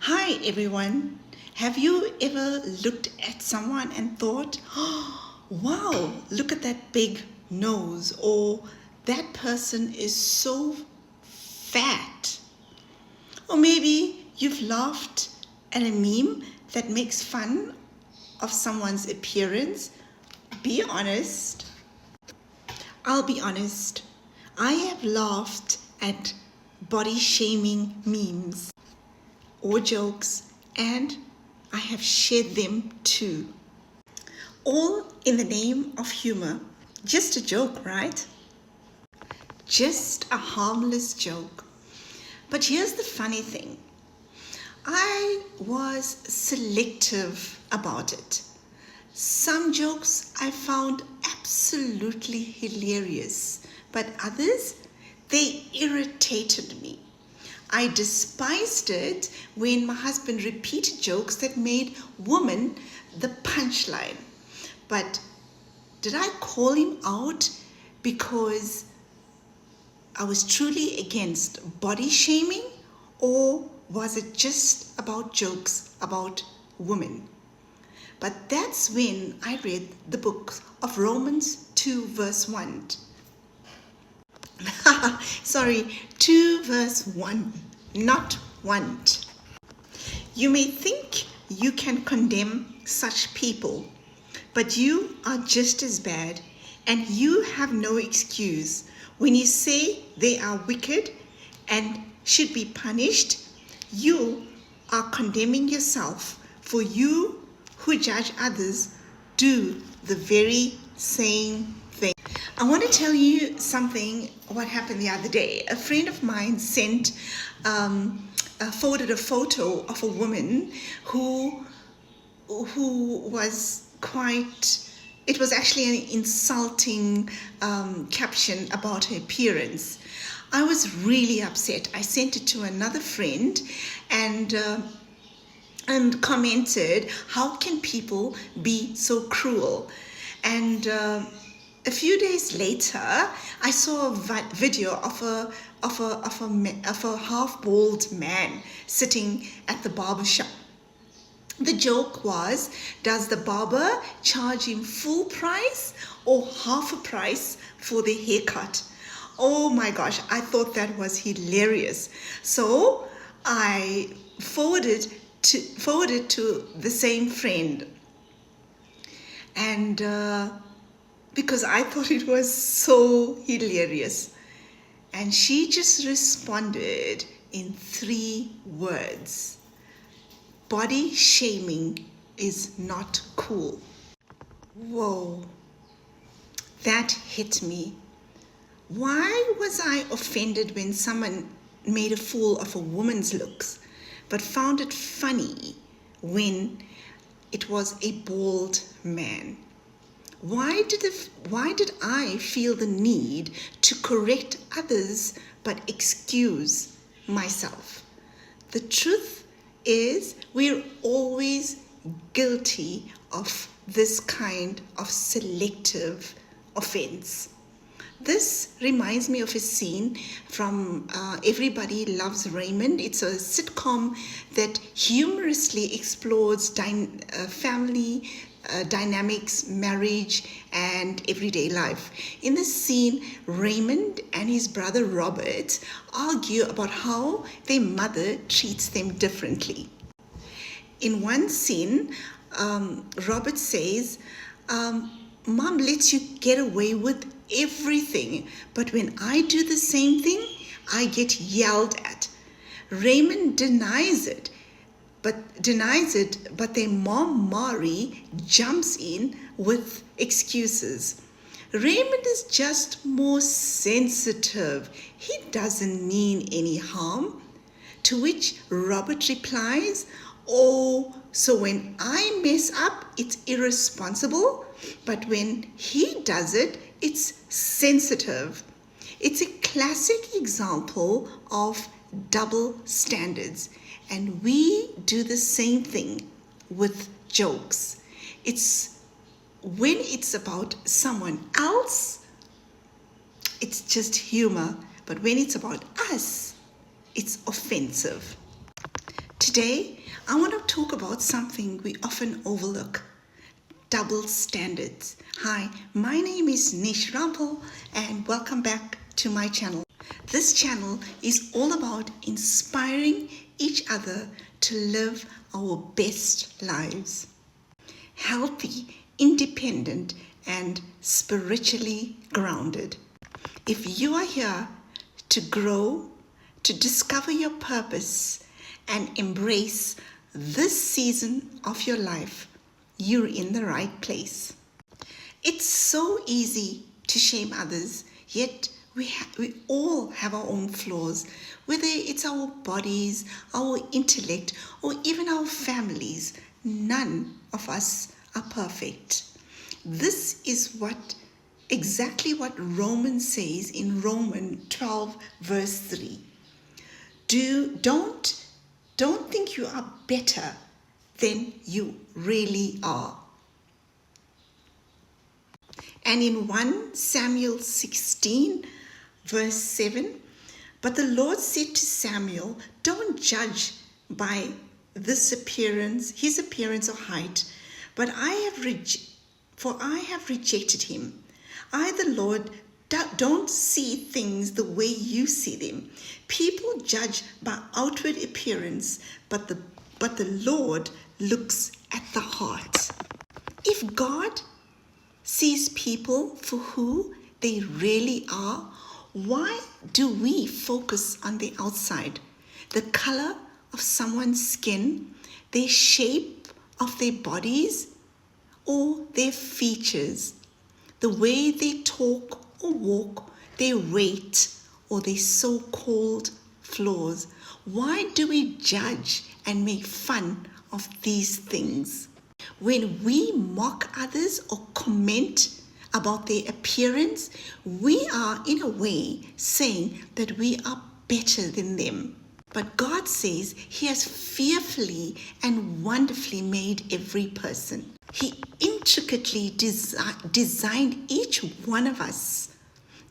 Hi everyone. Have you ever looked at someone and thought, oh, wow, look at that big nose, or that person is so fat? Or maybe you've laughed at a meme that makes fun of someone's appearance. Be honest. I'll be honest. I have laughed at body shaming memes or jokes, and I have shared them too. All in the name of humor. Just a joke, right? Just a harmless joke. But here's the funny thing. I was selective about it. Some jokes I found absolutely hilarious, but others, they irritated me. I despised it when my husband repeated jokes that made woman the punchline. But did I call him out because I was truly against body shaming, or was it just about jokes about women? But that's when I read the book of Romans 2 verse 1. Sorry, 2 verse 1, not want. You may think you can condemn such people, but you are just as bad, and you have no excuse when you say they are wicked and should be punished. You are condemning yourself, for you who judge others do the very same thing. I want to tell you something, what happened the other day. A friend of mine forwarded a photo of a woman who was quite, it was actually an insulting caption about her appearance. I was really upset. I sent it to another friend and commented, how can people be so cruel? And a few days later, I saw a video of a half-bald man sitting at the barber shop. The joke was, does the barber charge him full price or half a price for the haircut? Oh my gosh, I thought that was hilarious. So I forwarded to the same friend, and because I thought it was so hilarious. And she just responded in 3 words. Body shaming is not cool. Whoa, that hit me. Why was I offended when someone made a fool of a woman's looks, but found it funny when it was a bald man? Why did I feel the need to correct others but excuse myself? The truth is, we're always guilty of this kind of selective offense. This reminds me of a scene from Everybody Loves Raymond. It's a sitcom that humorously explores family dynamics, marriage, and everyday life. In this scene, Raymond and his brother Robert argue about how their mother treats them differently. In one scene, Robert says, Mom lets you get away with everything, but when I do the same thing, I get yelled at. Raymond denies it, but their mom Mari jumps in with excuses. Raymond is just more sensitive. He doesn't mean any harm. To which Robert replies, oh, so when I mess up, it's irresponsible, but when he does it, it's sensitive. It's a classic example of double standards, and we do the same thing with jokes. It's when it's about someone else, it's just humor, but when it's about us, it's offensive. Today, I want to talk about something we often overlook: double standards. Hi, my name is Nish Rampal and welcome back to my channel. This channel is all about inspiring each other to live our best lives. Healthy, independent, and spiritually grounded. If you are here to grow, to discover your purpose, and embrace this season of your life, you're in the right place. It's so easy to shame others, yet we all have our own flaws, whether it's our bodies, our intellect, or even our families. None of us are perfect. This is exactly what Romans says in Romans 12 verse 3. Don't think you are better than you really are. And in 1 Samuel 16 verse 7, but the Lord said to Samuel, don't judge by his appearance or height, but I have rejected him. I, the Lord, don't see things the way you see them. People judge by outward appearance, but the Lord looks at the heart. If God sees people for who they really are, why do we focus on the outside? The color of someone's skin, their shape of their bodies, or their features, the way they talk or walk, their weight, or their so-called flaws. Why do we judge and make fun of these things? When we mock others or comment about their appearance, we are in a way saying that we are better than them. But God says He has fearfully and wonderfully made every person. He intricately designed each one of us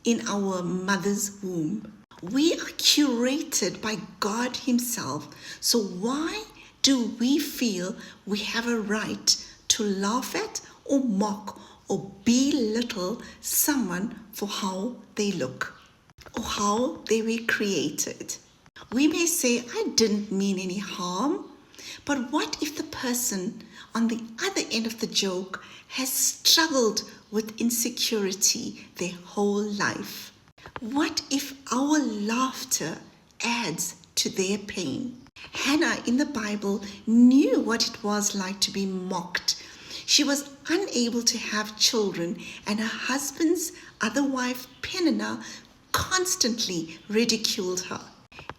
in our mother's womb. We are curated by God Himself. So why do we feel we have a right to laugh at or mock or belittle someone for how they look or how they were created? We may say, I didn't mean any harm, but what if the person on the other end of the joke has struggled with insecurity their whole life? What if our laughter adds to their pain? Hannah in the Bible knew what it was like to be mocked. She was unable to have children, and her husband's other wife, Peninnah, constantly ridiculed her.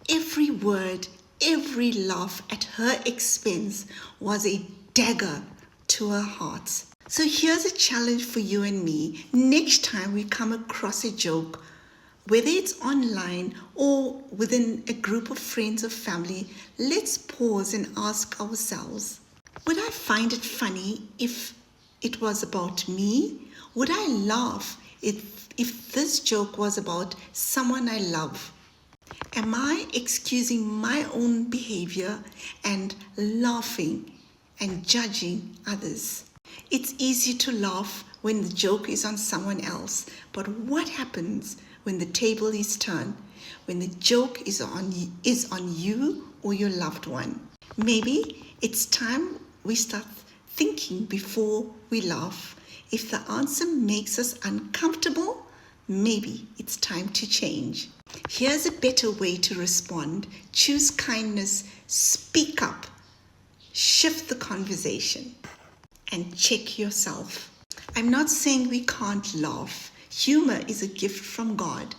Every word, every laugh at her expense was a dagger to her heart. So here's a challenge for you and me. Next time we come across a joke, whether it's online or within a group of friends or family, let's pause and ask ourselves, would I find it funny if it was about me? Would I laugh if this joke was about someone I love? Am I excusing my own behavior and laughing and judging others? It's easy to laugh when the joke is on someone else, but what happens when the table is turned, when the joke is on you or your loved one? Maybe it's time we start thinking before we laugh. If the answer makes us uncomfortable, maybe it's time to change. Here's a better way to respond. Choose kindness, speak up, shift the conversation, and check yourself. I'm not saying we can't laugh. Humor is a gift from God,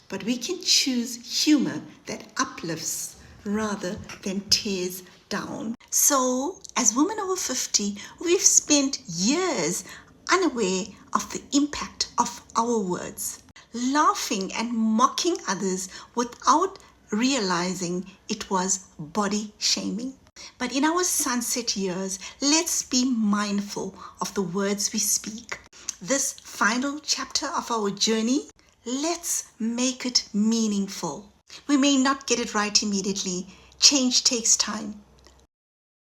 but we can choose humor that uplifts rather than tears down. So, as women over 50, we've spent years unaware of the impact of our words, laughing and mocking others without realizing it was body shaming. But in our sunset years, let's be mindful of the words we speak. This final chapter of our journey, let's make it meaningful. We may not get it right immediately. Change takes time.